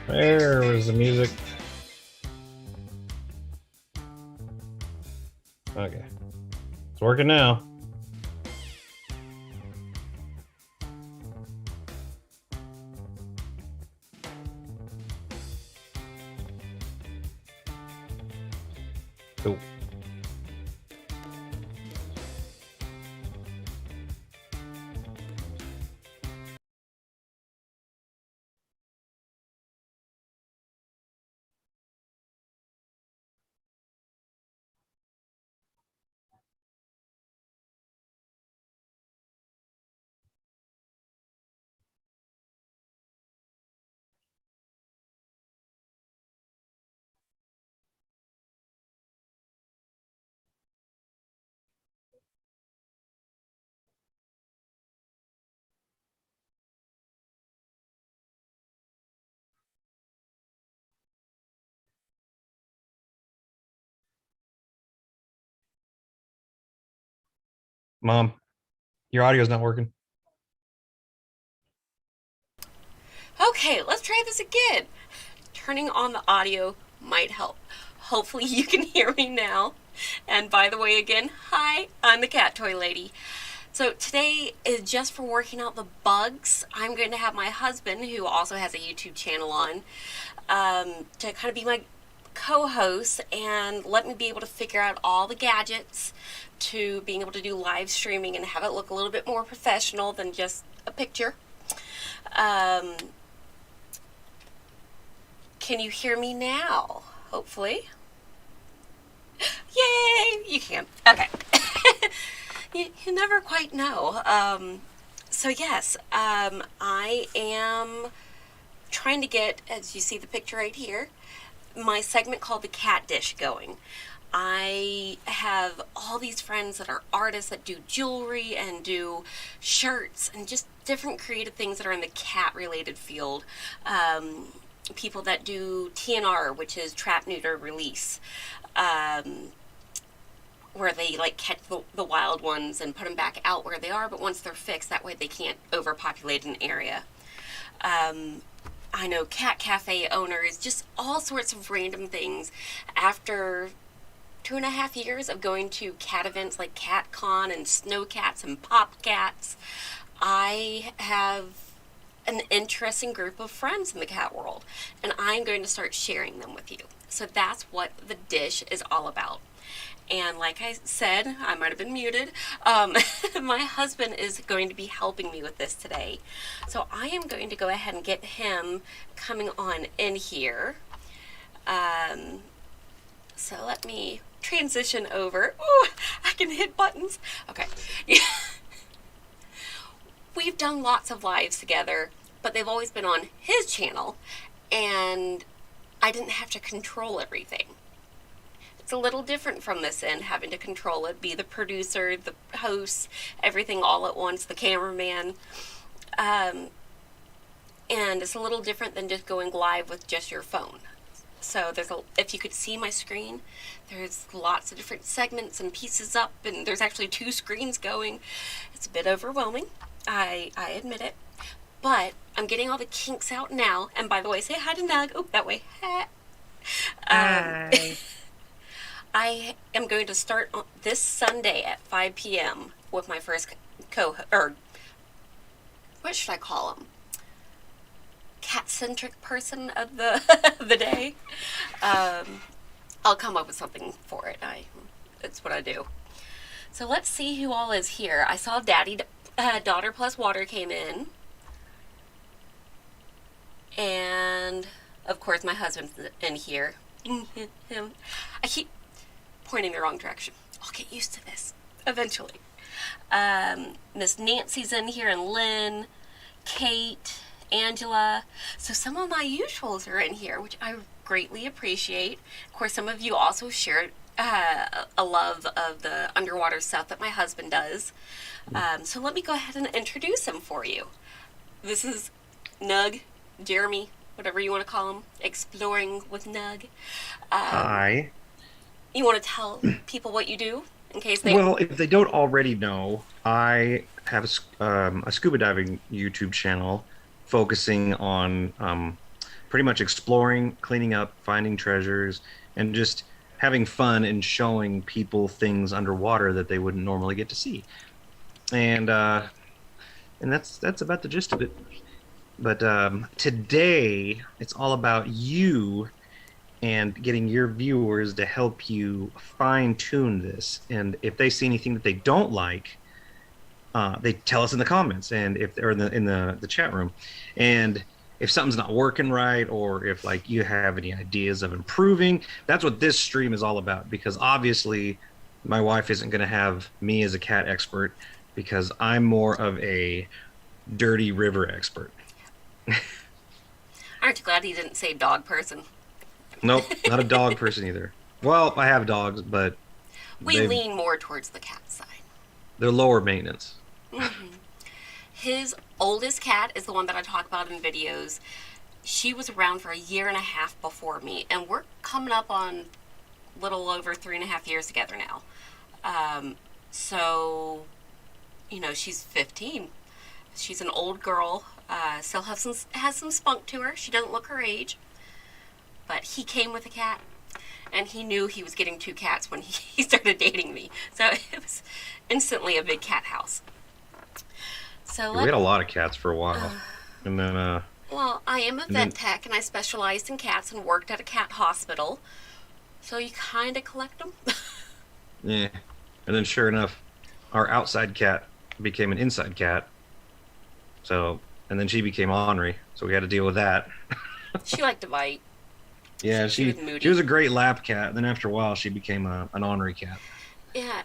There was the music. Okay. It's working now. Cool. Mom, your audio's not working. Okay, let's try this again. Turning on the audio might help. Hopefully, you can hear me now. And by the way, again, hi, I'm the cat toy lady. So, today is just for working out the bugs. I'm going to have my husband, who also has a YouTube channel on, to kind of be my co host and let me be able to figure out all the gadgets to being able to do live streaming and have it look a little bit more professional than just a picture. Um, Can you hear me now? Hopefully. Yay! You can. Okay. you never quite know. So, yes, I am trying to get, as you see the picture right here, my segment called the Cat Dish going. I have all these friends that are artists that do jewelry and do shirts and just different creative things that are in the cat related field. People that do TNR, which is trap, neuter, release, where they like catch the wild ones and put them back out where they are, but once they're fixed, that way they can't overpopulate an area. I know cat cafe owners, just all sorts of random things. After 2.5 years of going to cat events like CatCon and Snow Cats and Pop Cats, I have an interesting group of friends in the cat world, and I'm going to start sharing them with you. So that's what the dish is all about. And like I said, I might have been muted. My husband is going to be helping me with this today. So I am going to go ahead and get him coming on in here. So let me transition over. Oh, I can hit buttons. Okay. We've done lots of lives together, but they've always been on his channel, and I didn't have to control everything. It's a little different from this end, having to control it, be the producer, the host, everything all at once, the cameraman. Um, and it's a little different than just going live with just your phone. So if you could see my screen, there's lots of different segments and pieces up, and there's actually two screens going. It's a bit overwhelming. I admit it. But I'm getting all the kinks out now. And by the way, say hi to Nug. Oh, that way. Hi. I am going to start this Sunday at 5 p.m. with my first or what should I call him? Cat-centric person of the the day. I'll come up with something for it. It's what I do. So let's see who all is here. I saw Daddy Daughter Plus Water came in. And, of course, my husband's in here. Him. I keep pointing the wrong direction. I'll get used to this eventually. Miss Nancy's in here, and Lynn, Kate, Angela. So some of my usuals are in here, which I greatly appreciate. Of course, some of you also share a love of the underwater stuff that my husband does. So let me go ahead and introduce him for you. This is Nug, Jeremy, whatever you want to call him, exploring with Nug. Hi. You want to tell people what you do in case they. Well, if they don't already know, I have a scuba diving YouTube channel focusing on pretty much exploring, cleaning up, finding treasures, and just having fun and showing people things underwater that they wouldn't normally get to see. And that's about the gist of it. But today it's all about you and getting your viewers to help you fine tune this. And if they see anything that they don't like, they tell us in the comments and if or in the chat room. And if something's not working right, or if like you have any ideas of improving, that's what this stream is all about. Because obviously, my wife isn't going to have me as a cat expert because I'm more of a dirty river expert. Aren't you glad he didn't say dog person? Nope, not a dog person either. Well, I have dogs, but We lean more towards the cat side. they're lower maintenance. His oldest cat is the one that I talk about in videos. She was around for a year and a half before me, and we're coming up on a little over 3.5 years together now. So, she's 15. She's an old girl. Still has some spunk to her. She doesn't look her age. But he came with a cat, and he knew he was getting 2 cats when he started dating me. So it was instantly a big cat house. So We had a lot of cats for a while, and then well, I am a vet tech, and I specialized in cats and worked at a cat hospital. So you kind of collect them. yeah, and then sure enough, our outside cat became an inside cat. So, and then she became ornery, so we had to deal with that. She liked to bite. Yeah, She she was moody. she was a great lap cat. And then after a while, she became an ornery cat. Yeah.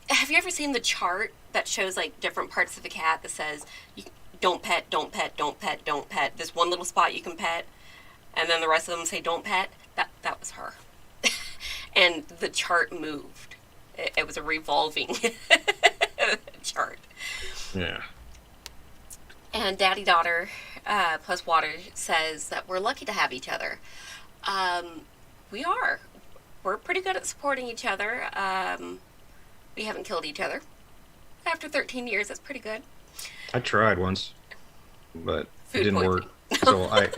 Have you ever seen the chart that shows like different parts of the cat that says don't pet, don't pet, don't pet, don't pet. There's one little spot you can pet, and then the rest of them say don't pet. That was her. And the chart moved. It was a revolving chart. Yeah. And Daddy Daughter plus Water says that we're lucky to have each other. We are. We're pretty good at supporting each other. We haven't killed each other. After 13 years, that's pretty good. I tried once, but Food it didn't poisoning. work. So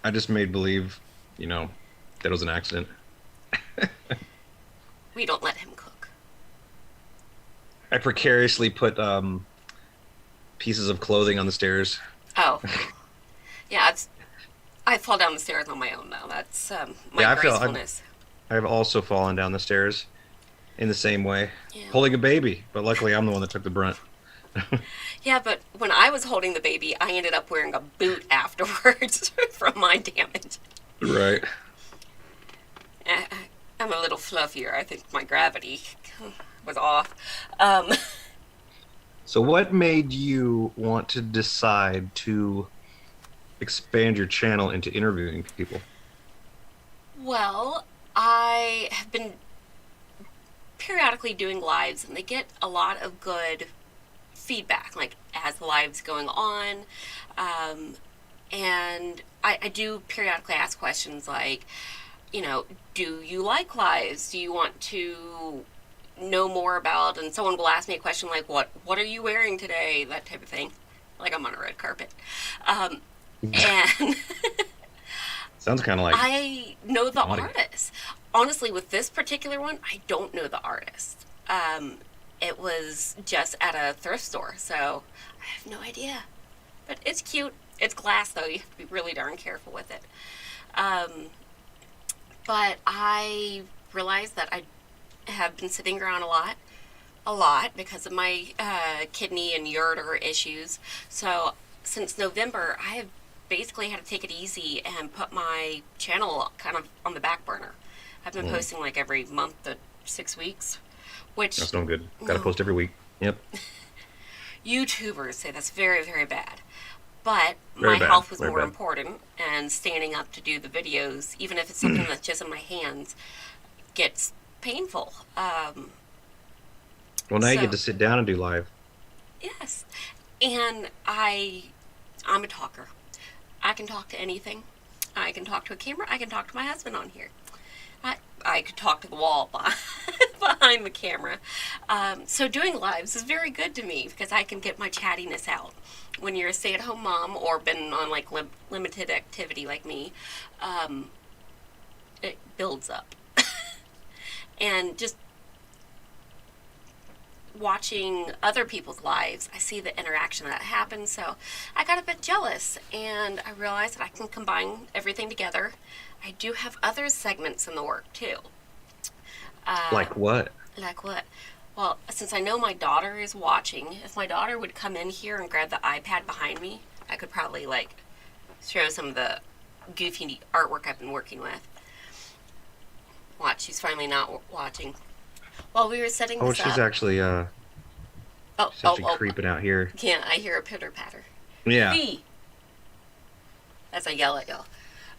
I just made believe, that it was an accident. We don't let him cook. I precariously put pieces of clothing on the stairs. Oh. Yeah, I fall down the stairs on my own now. That's my Yeah, gracefulness. I've also fallen down the stairs in the same way, Yeah. holding a baby. But luckily, I'm the one that took the brunt. Yeah, but when I was holding the baby, I ended up wearing a boot afterwards from my damage. Right. I'm a little fluffier. I think my gravity was off. So, what made you want to decide to expand your channel into interviewing people? Well, I have been periodically doing lives, and they get a lot of good feedback, like as the live's going on. And I do periodically ask questions like, do you like lives? Do you want to know more about? And someone will ask me a question like, what are you wearing today? That type of thing. Like I'm on a red carpet. And Sounds kind of like I know the naughty. artist. Honestly, with this particular one, I don't know the artist. It was just at a thrift store, so I have no idea. But it's cute. It's glass, though. You have to be really darn careful with it. But I realized that I have been sitting around a lot because of my kidney and ureter issues. So since November, I have basically had to take it easy and put my channel kind of on the back burner. I've been posting like every month to 6 weeks, which That's no good. Got to post every week. Yep. YouTubers say that's very, very bad. But Very my bad, health was very more bad. important, and standing up to do the videos, even if it's something that's just in my hands, gets painful. Well, now you So- get to sit down and do live. Yes. And I'm a talker. I can talk to anything. I can talk to a camera. I can talk to my husband on here. I could talk to the wall behind the camera. So doing lives is very good to me because I can get my chattiness out. When you're a stay-at-home mom or been on like limited activity like me, it builds up. And just watching other people's lives, I see the interaction that happens. So I got a bit jealous, and I realized that I can combine everything together. I do have other segments in the work too. Like what? Like what? Well, since I know my daughter is watching, if my daughter would come in here and grab the iPad behind me, I could probably like show some of the goofy artwork I've been working with. Watch, she's finally not watching. While we were setting this she's up, actually creeping out here. Yeah, I hear a pitter patter. Yeah. V. As I yell at y'all.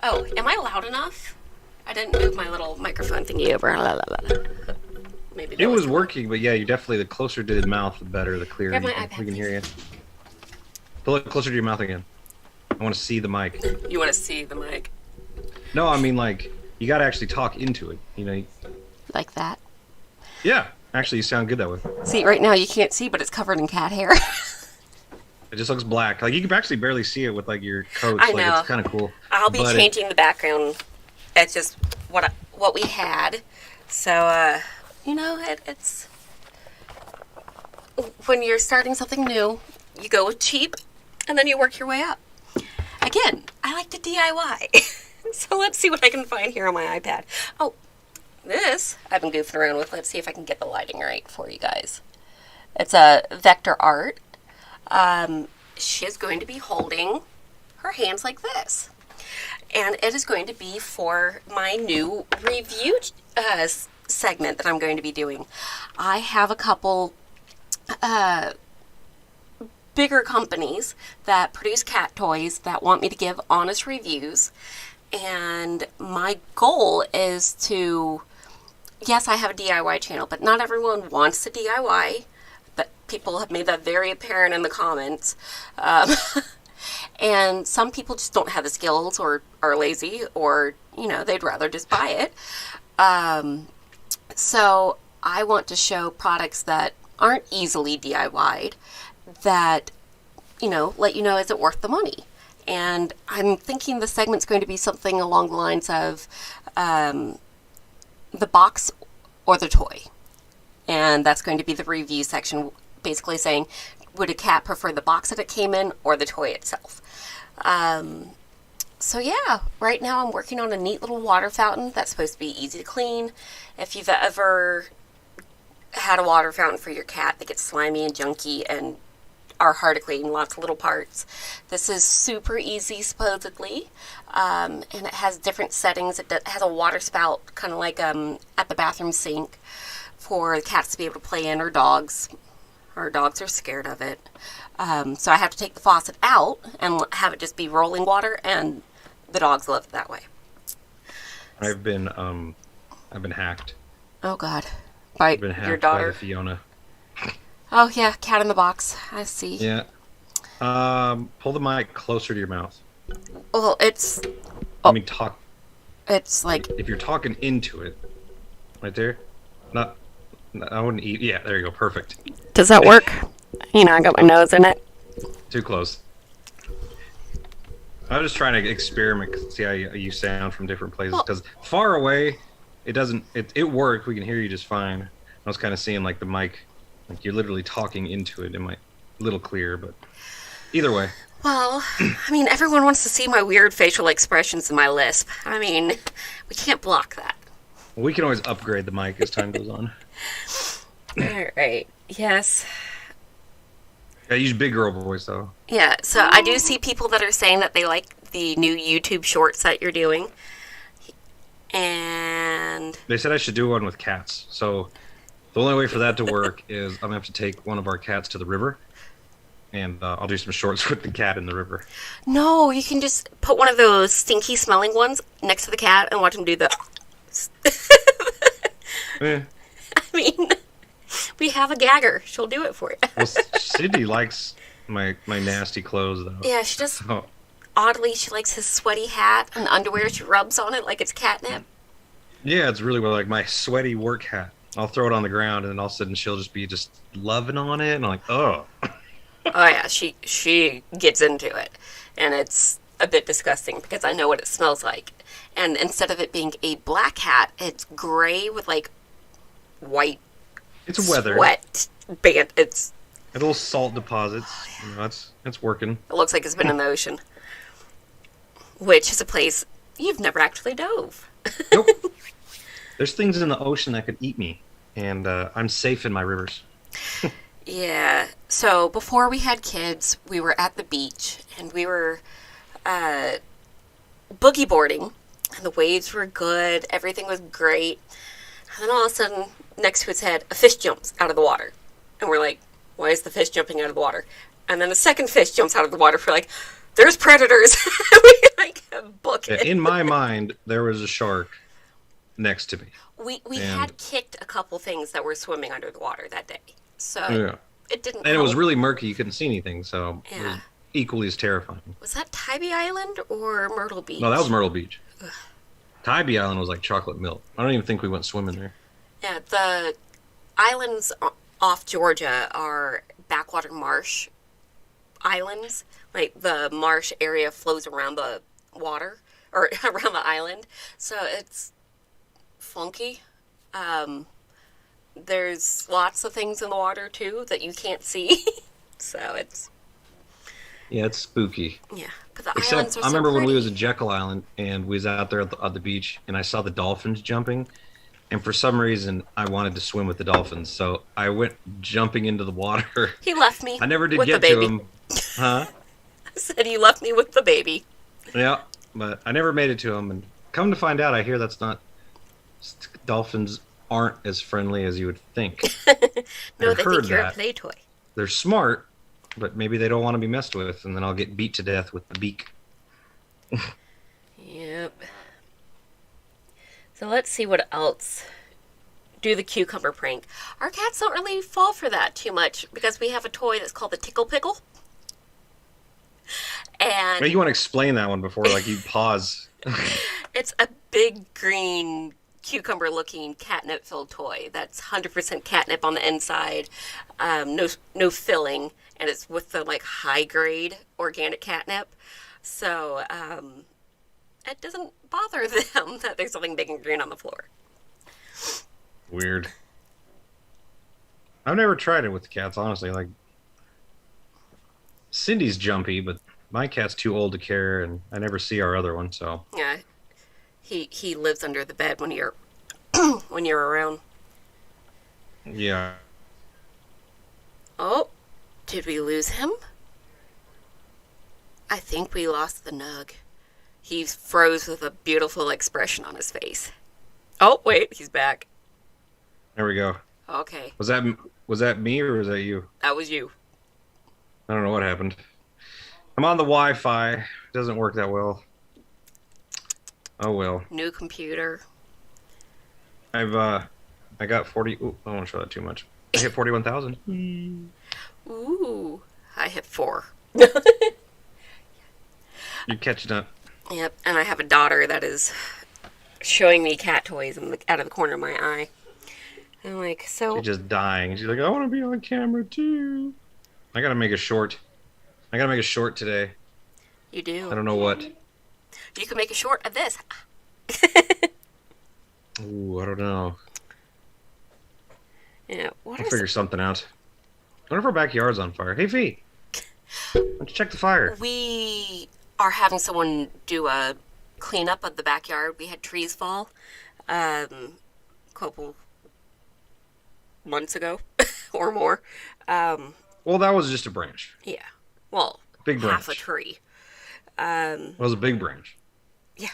Oh, am I loud enough? I didn't move my little microphone thingy over. Maybe It was working, but yeah, you definitely, the closer to the mouth, the better, the clearer Grab my we iPad, can hear you. Pull it closer to your mouth again. I want to see the mic. You want to see the mic? No, I mean, like, you got to actually talk into it. You know? Like that? Yeah. Actually, you sound good that way. See, right now you can't see, but it's covered in cat hair. It just looks black. Like, you can actually barely see it with, like, your coat. I Like, know. it's kind of cool. I'll be changing the background. It's just what we had. So, you know, it's... When you're starting something new, you go with cheap, and then you work your way up. Again, I like to DIY. So let's see what I can find here on my iPad. Oh, this I've been goofing around with. Let's see if I can get the lighting right for you guys. It's a vector art. She's going to be holding her hands like this. And it is going to be for my new review segment that I'm going to be doing. I have a couple bigger companies that produce cat toys that want me to give honest reviews. And my goal is to, yes, I have a DIY channel, but not everyone wants to DIY. But people have made that very apparent in the comments. And some people just don't have the skills or are lazy or, you know, they'd rather just buy it. So I want to show products that aren't easily DIY'd that, you know, let you know, is it worth the money? And I'm thinking the segment's going to be something along the lines of the box or the toy. And that's going to be the review section, basically saying, would a cat prefer the box that it came in or the toy itself? So yeah, right now I'm working on a neat little water fountain that's supposed to be easy to clean. If you've ever had a water fountain for your cat that gets slimy and junky and are hard to clean, lots of little parts, this is super easy supposedly, and it has different settings. It has a water spout kind of like at the bathroom sink for the cats to be able to play in, or dogs. Our dogs are scared of it. So I have to take the faucet out and have it just be rolling water, and the dogs love it that way. I've been hacked. Oh God, by I've been hacked your daughter, by the Fiona. Oh yeah, cat in the box. I see. Yeah. Pull the mic closer to your mouth. Well, it's. I mean, talk. It's like. If you're talking into it, right there. Not. I wouldn't eat. Yeah, there you go. Perfect. Does that work? You know, I got my nose in it. Too close. I was just trying to experiment, see how you sound from different places. Because far away, it doesn't. It worked. We can hear you just fine. I was kind of seeing like the mic, like you're literally talking into it. It might a little clear, but either way. Well, I mean, everyone wants to see my weird facial expressions and my lisp. I mean, we can't block that. We can always upgrade the mic as time goes on. All right. Yes. I use big girl voice though. Yeah. So I do see people that are saying that they like the new YouTube shorts that you're doing, and they said I should do one with cats. So the only way for that to work is I'm gonna have to take one of our cats to the river, and I'll do some shorts with the cat in the river. No, you can just put one of those stinky smelling ones next to the cat and watch him do the. Eh. I mean, we have a gagger. She'll do it for you. Well, Sydney likes my nasty clothes though. Yeah, she just oddly she likes his sweaty hat and the underwear. She rubs on it like it's catnip. Yeah, it's really well, like my sweaty work hat. I'll throw it on the ground, and then all of a sudden she'll just be just loving on it, and I'm like, oh, Oh yeah, she gets into it, and it's a bit disgusting because I know what it smells like. And instead of it being a black hat, it's gray with like white it's weather. sweat band. And little salt deposits. You know, it's working. It looks like it's been in the ocean, which is a place you've never actually dove. Nope. There's things in the ocean that could eat me, and I'm safe in my rivers. Yeah. So before we had kids, we were at the beach and we were uh, boogie boarding, and the waves were good. Everything was great. And then all of a sudden, next to its head, a fish jumps out of the water, and we're like, "Why is the fish jumping out of the water?" And then a second fish jumps out of the water. We're like, "There's predators!" We like book Yeah, it. in my mind, there was a shark next to me. We And had kicked a couple things that were swimming under the water that day, so yeah. it didn't And it was help. really murky. You couldn't see anything, so it was Yeah. equally as terrifying. Was that Tybee Island or Myrtle Beach? No, that was Myrtle Beach. Tybee Island was like chocolate milk. I don't even think we went swimming there. Yeah, the islands off Georgia are backwater marsh islands. Like the marsh area flows around the water or around the island, so it's funky. Um, there's lots of things in the water too that you can't see, so it's Yeah, it's spooky. yeah. But the islands Except are I so remember when we pretty. was at Jekyll Island and we was out there at the beach and I saw the dolphins jumping, and for some reason I wanted to swim with the dolphins, so I went jumping into the water. He left me. I never did with get the to baby. him, huh? I said he left me with the baby. Yeah, but I never made it to him. And come to find out, I hear that's not dolphins aren't as friendly as you would think. No, I've they heard think you're a that. play toy. They're smart, but maybe they don't want to be messed with, and then I'll get beat to death with the beak. Yep. So let's see what else. Do the cucumber prank. Our cats don't really fall for that too much because we have a toy that's called the Tickle Pickle. And Maybe you want to explain that one before, like, you pause. it's a big green cucumber looking catnip filled toy that's 100% catnip on the inside, no filling, and it's with the like high grade organic catnip. So it doesn't bother them that there's something big and green on the floor. Weird. I've never tried it with the cats, honestly. Like, Cindy's jumpy, but my cat's too old to care, and I never see our other one, so. Yeah, he lives under the bed when you're when you're around. Yeah. Oh, did we lose him? I think we lost the nug. He froze with a beautiful expression on his face. Oh, wait, he's back. There we go. Okay, Was that me or was that you? that was you. I don't know what happened. I'm on the Wi-Fi. It doesn't work that well. Oh well. New computer. I got 40. Ooh, I don't want to show that too much. I hit 41,000. Ooh, I hit 4. You're catching up. Yep, and I have a daughter that is showing me cat toys out of the corner of my eye. I'm like, so She's just dying. She's like, I want to be on camera too. I gotta make a short. I gotta make a short today. you do. I don't know what. You can make a short of this. Ooh, I don't know. Yeah, what I'll is figure something out. What if our backyard's on fire? Hey, Fee. Why don't you check the fire? We are having someone do a cleanup of the backyard. We had trees fall a couple months ago or more. Well, that was just a branch. Yeah. Well, Big half a branch. tree. It was a big branch. Yeah.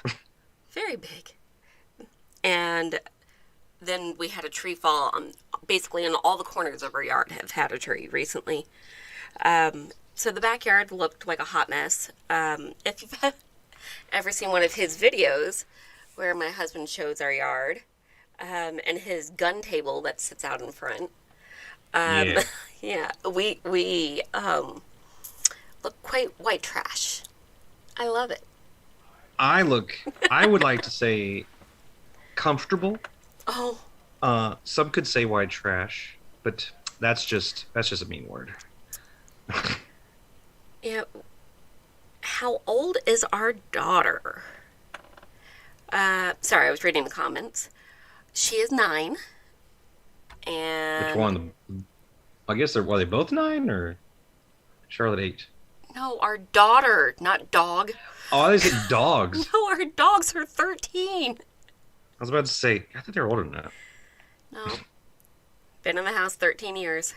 Very big. And then we had a tree fall on basically in all the corners of our yard have had a tree recently. So the backyard looked like a hot mess. If you've ever seen one of his videos where my husband shows our yard and his gun table that sits out in front, Yeah. yeah, we look quite white trash. I love it. I would like to say comfortable. Oh, Some could say white trash, but that's just a mean word. yeah. How old is our daughter? Sorry, I was reading the comments. She is 9, Which and one? I guess they're, were they both 9 or Charlotte 8? no, our daughter, not dog. Oh, they said dogs. No, our dogs are 13. I was about to say, I thought they were older than that. No, been in the house 13 years.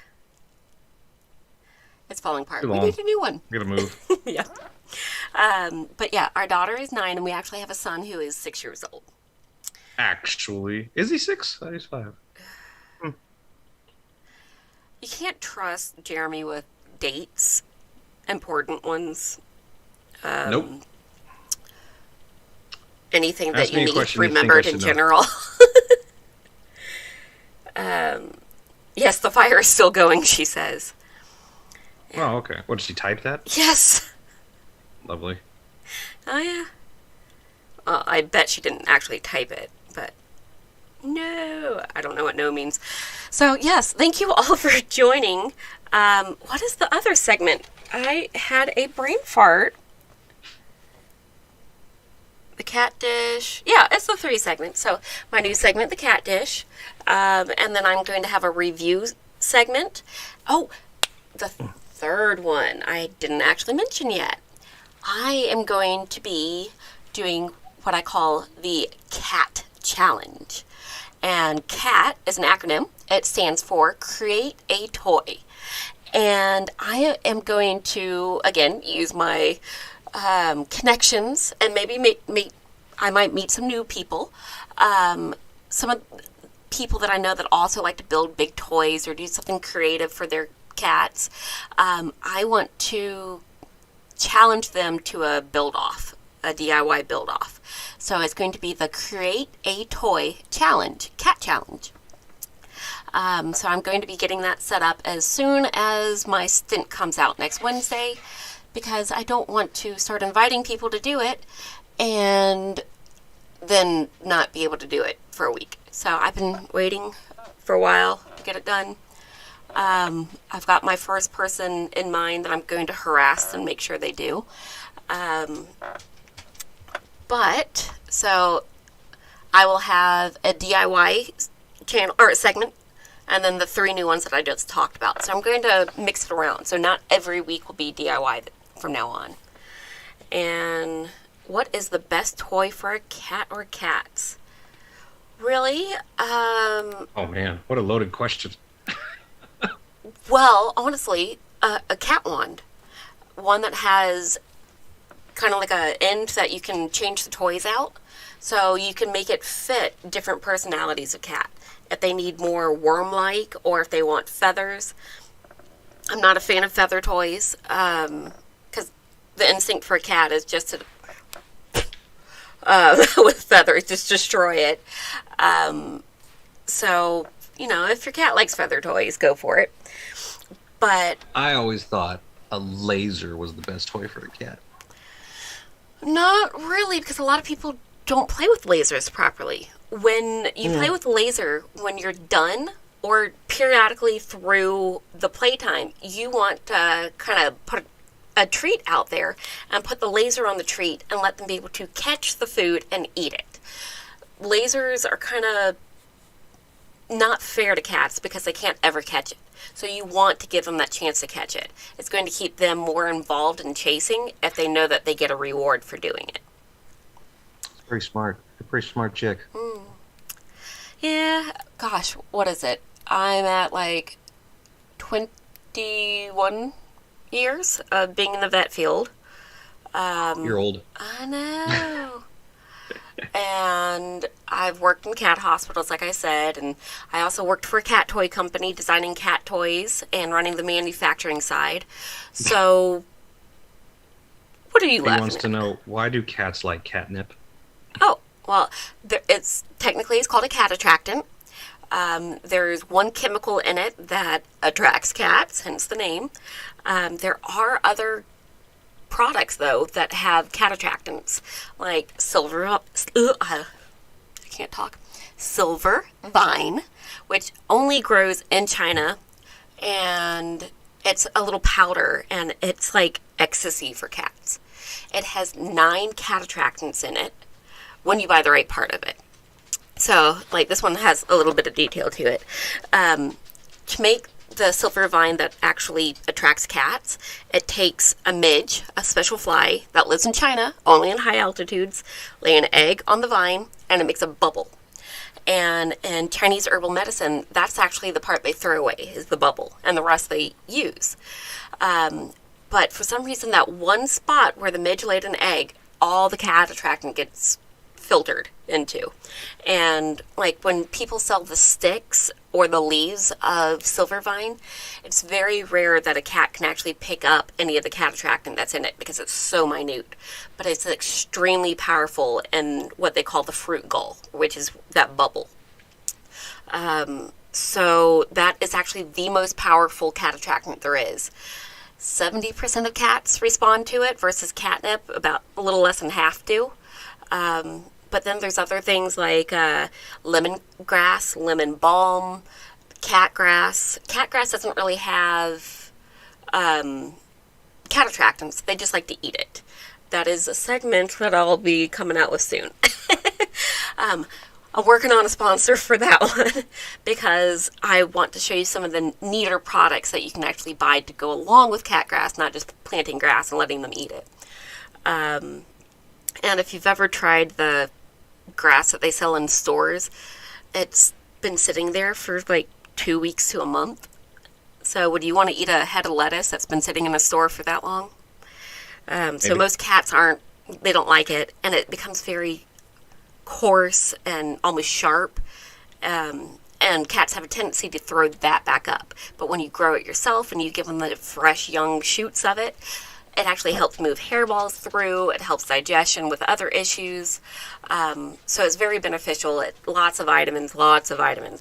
It's falling apart. Too We long. need a new one. I gotta move. Yeah. But yeah, our daughter is 9, and we actually have a son who is 6 years old. Actually, is he 6? I thought he's 5. You can't trust Jeremy with dates, important ones. Nope. Anything that Ask you me a need question you think I remembered in should know. general. Yes, the fire is still going, she says. Oh, okay. What, did she type that? Yes. Lovely. Oh, yeah. Well, I bet she didn't actually type it, but no. I don't know what no means. So, yes, thank you all for joining. What is the other segment? I had a brain fart. The cat dish. Yeah, it's the 3 segments. So, my new segment, the cat dish. And then I'm going to have a review segment. Oh, the third one I didn't actually mention yet. I am going to be doing what I call the CAT challenge. And CAT is an acronym. It stands for Create a Toy. And I am going to, again, use my connections and maybe I might meet some new people. Some of the people that I know that also like to build big toys or do something creative for their cats. I want to challenge them to a build-off, a DIY build-off. So it's going to be the Create a Toy Challenge, Cat Challenge. So I'm going to be getting that set up as soon as my stint comes out next Wednesday, because I don't want to start inviting people to do it and then not be able to do it for a week. So I've been waiting for a while to get it done. I've got my first person in mind that I'm going to harass and make sure they do. So I will have a DIY channel or a segment, and then the 3 new ones that I just talked about. So I'm going to mix it around. So not every week will be DIY from now on. And what is the best toy for a cat or cats? Really? Oh man, what a loaded question. Well, honestly, a cat wand. One that has kind of like a end that you can change the toys out. So you can make it fit different personalities of cat. If they need more worm-like or if they want feathers. I'm not a fan of feather toys because the instinct for a cat is just to, with feathers, just destroy it. So, if your cat likes feather toys, go for it. But I always thought a laser was the best toy for a cat. not really, because a lot of people don't play with lasers properly. When you play with a laser, when you're done or periodically through the playtime, you want to kind of put a treat out there and put the laser on the treat and let them be able to catch the food and eat it. Lasers are kind of not fair to cats because they can't ever catch it. So you want to give them that chance to catch it. It's going to keep them more involved in chasing if they know that they get a reward for doing it. Very smart. A pretty smart chick. Yeah, gosh, what is it? I'm at like 21 years of being in the vet field. You're old. I know. And I've worked in cat hospitals, like I said, and I also worked for a cat toy company designing cat toys and running the manufacturing side. So, what are you He laughing wants at? to know, why do cats like catnip? Oh, well, it's called a cat attractant. There's one chemical in it that attracts cats, hence the name. There are other products, though, that have cat attractants, like I can't talk. silver vine, which only grows in China, and it's a little powder, and it's like ecstasy for cats. It has 9 cat attractants in it when you buy the right part of it. So, like, this one has a little bit of detail to it. To make the silver vine that actually attracts cats, it takes a midge, a special fly that lives in China, only in high altitudes, lay an egg on the vine, and it makes a bubble. And in Chinese herbal medicine, that's actually the part they throw away, is the bubble, and the rest they use. But for some reason, that one spot where the midge laid an egg, all the cat attractant gets filtered into. And like when people sell the sticks or the leaves of silver vine, it's very rare that a cat can actually pick up any of the cat attractant that's in it because it's so minute. But it's extremely powerful in what they call the fruit gall, which is that bubble. So that is actually the most powerful cat attractant there is. 70% of cats respond to it versus catnip, about a little less than half do. But then there's other things like lemongrass, lemon balm, catgrass. Catgrass doesn't really have cat attractants. They just like to eat it. That is a segment that I'll be coming out with soon. I'm working on a sponsor for that one because I want to show you some of the neater products that you can actually buy to go along with catgrass, not just planting grass and letting them eat it. And if you've ever tried the grass that they sell in stores, it's been sitting there for like 2 weeks to a month. So would you want to eat a head of lettuce that's been sitting in a store for that long? So most cats they don't like it, and it becomes very coarse and almost sharp. And cats have a tendency to throw that back up. But when you grow it yourself and you give them the fresh young shoots of it, it actually helps move hairballs through. It helps digestion with other issues. So it's very beneficial. Lots of vitamins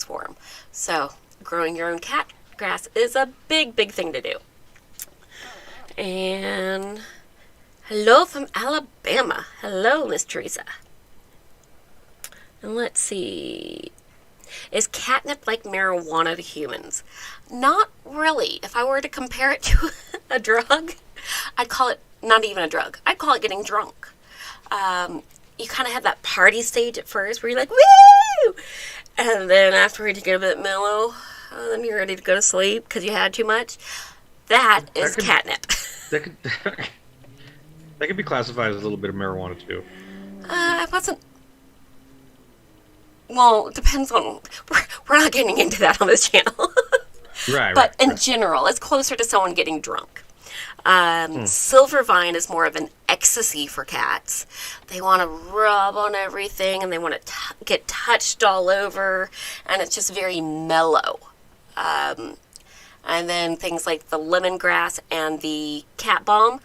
for them. So growing your own cat grass is a big, big thing to do. And hello from Alabama. Hello, Miss Teresa. And let's see. Is catnip like marijuana to humans? Not really. If I were to compare it to a drug, I'd call it not even a drug. I'd call it getting drunk. You kind of have that party stage at first where you're like, woo! And then afterward you get a bit mellow, and then you're ready to go to sleep because you had too much. That is catnip. That could be classified as a little bit of marijuana too. I wasn't. Well, it depends on. We're not getting into that on this channel. But in general, it's closer to someone getting drunk. Silver vine is more of an ecstasy for cats. They want to rub on everything, and they want to get touched all over, and it's just very mellow. And then things like the lemongrass and the cat balm,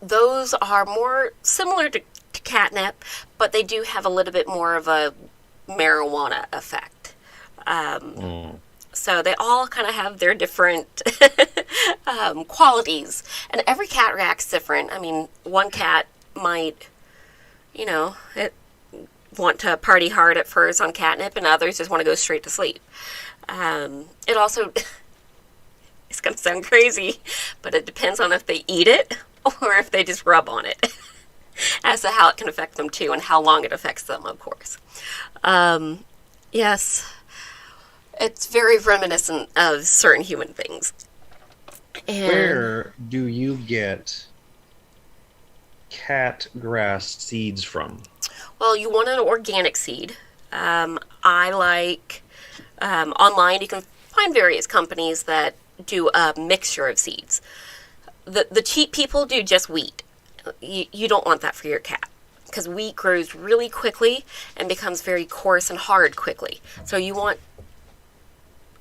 those are more similar to catnip, but they do have a little bit more of a marijuana effect. So they all kind of have their different qualities. And every cat reacts different. I mean, one cat might, want to party hard at first on catnip, and others just want to go straight to sleep. It also, it's going to sound crazy, but it depends on if they eat it or if they just rub on it. As to how it can affect them too, and how long it affects them, of course. Yes, it's very reminiscent of certain human things. And where do you get cat grass seeds from? Well, you want an organic seed. I like online. You can find various companies that do a mixture of seeds. The cheap people do just wheat. You don't want that for your cat because wheat grows really quickly and becomes very coarse and hard quickly. So you want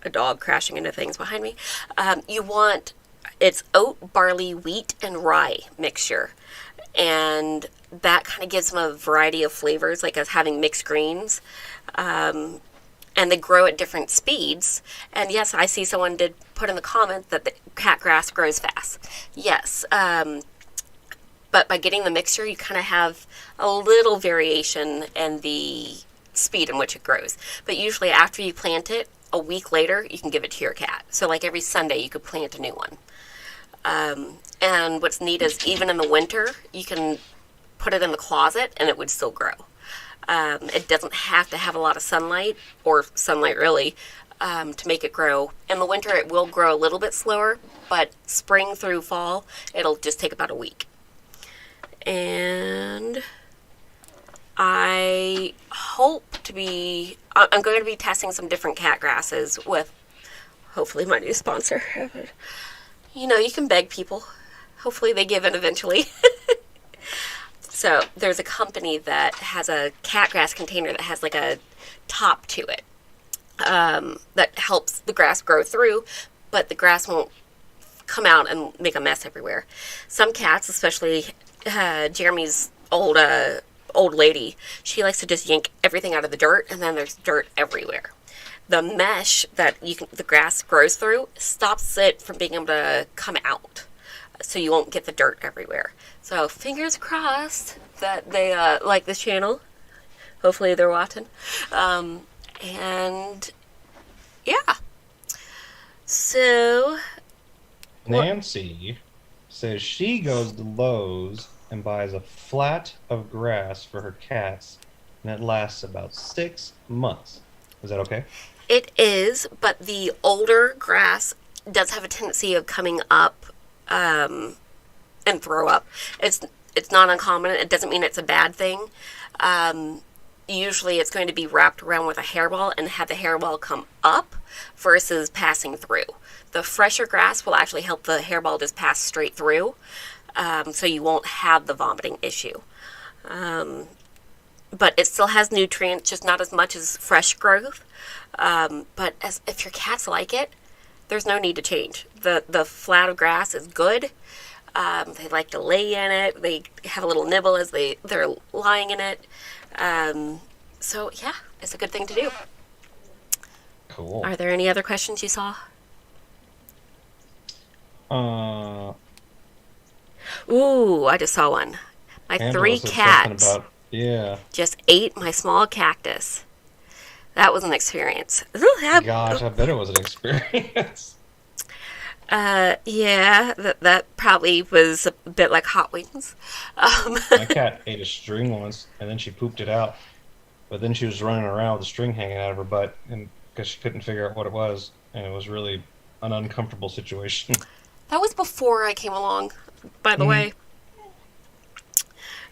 a dog crashing into things behind me. It's oat, barley, wheat, and rye mixture. And that kind of gives them a variety of flavors, like as having mixed greens. And they grow at different speeds. And yes, I see someone did put in the comment that the cat grass grows fast. Yes. But by getting the mixture, you kind of have a little variation in the speed in which it grows. But usually after you plant it, a week later, you can give it to your cat. So like every Sunday, you could plant a new one. And what's neat is even in the winter, you can put it in the closet and it would still grow. It doesn't have to have a lot of sunlight, or sunlight really, to make it grow. In the winter, it will grow a little bit slower, but spring through fall, it'll just take about a week. And I hope to be, I'm going to be testing some different cat grasses with hopefully my new sponsor. You know, you can beg people. Hopefully they give in eventually. So there's a company that has a cat grass container that has like a top to it that helps the grass grow through, but the grass won't come out and make a mess everywhere. Some cats, especially Jeremy's old lady, she likes to just yank everything out of the dirt, and then there's dirt everywhere. The mesh that the grass grows through stops it from being able to come out, so you won't get the dirt everywhere. So fingers crossed that they like this channel. Hopefully they're watching. And yeah. So Nancy says she goes to Lowe's and buys a flat of grass for her cats, and it lasts about 6 months. Is that okay? it is, but the older grass does have a tendency of coming up and throw up. It's not uncommon. It doesn't mean it's a bad thing. Usually it's going to be wrapped around with a hairball and have the hairball come up versus passing through. The fresher grass will actually help the hairball just pass straight through, so you won't have the vomiting issue. But it still has nutrients, just not as much as fresh growth. But if your cats like it, there's no need to change. The flat of grass is good. They like to lay in it. They have a little nibble as they're lying in it. So yeah, it's a good thing to do. Cool. Are there any other questions you saw? Ooh, I just saw one. My Angela 3 said cats something about, just ate my small cactus. That was an experience. Ooh, gosh, I bet it was an experience. Yeah, that probably was a bit like hot wings. My cat ate a string once, and then she pooped it out. But then she was running around with a string hanging out of her butt, and because she couldn't figure out what it was, and it was really an uncomfortable situation. That was before I came along, by the way.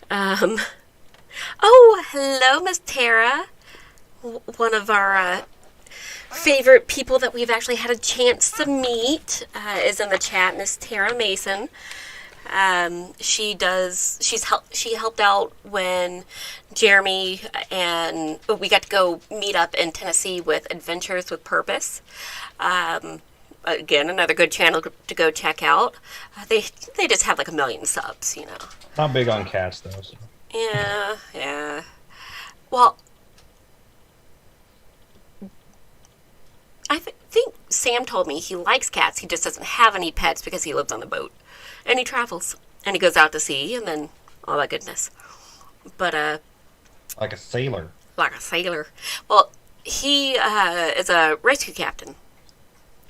Oh, hello, Miss Tara. One of our favorite people that we've actually had a chance to meet is in the chat, Miss Tara Mason. She helped out when Jeremy and we got to go meet up in Tennessee with Adventures with Purpose. Again, another good channel to go check out. They just have like 1 million subs, you know. Not big on cats, though. So. Yeah. Well, I think Sam told me he likes cats. He just doesn't have any pets because he lives on the boat. And he travels. And he goes out to sea and then all that goodness. But, Like a sailor. like a sailor. Well, he is a rescue captain.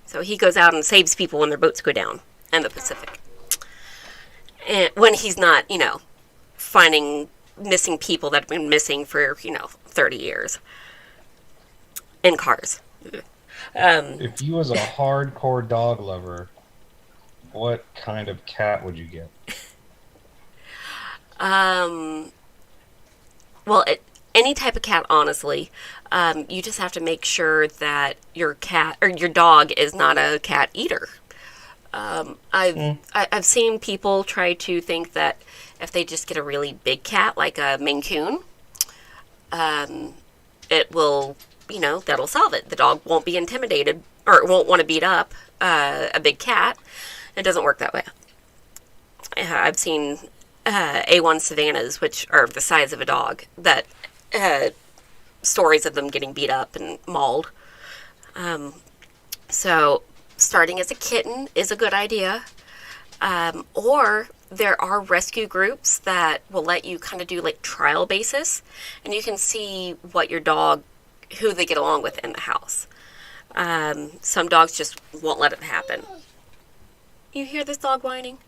So he goes out and saves people when their boats go down in the Pacific. And when he's not, finding missing people that have been missing for, 30 years. In cars. If you was a hardcore dog lover, what kind of cat would you get? Well, any type of cat, honestly. You just have to make sure that your cat or your dog is not a cat eater. I've seen people try to think that if they just get a really big cat, like a Maine Coon, it will, that'll solve it. The dog won't be intimidated or won't want to beat up a big cat. It doesn't work that way. I've seen A1 Savannahs, which are the size of a dog, that stories of them getting beat up and mauled. So starting as a kitten is a good idea. Or there are rescue groups that will let you kind of do like trial basis, and you can see what your dog, who they get along with in the house. Some dogs just won't let it happen. You hear this dog whining?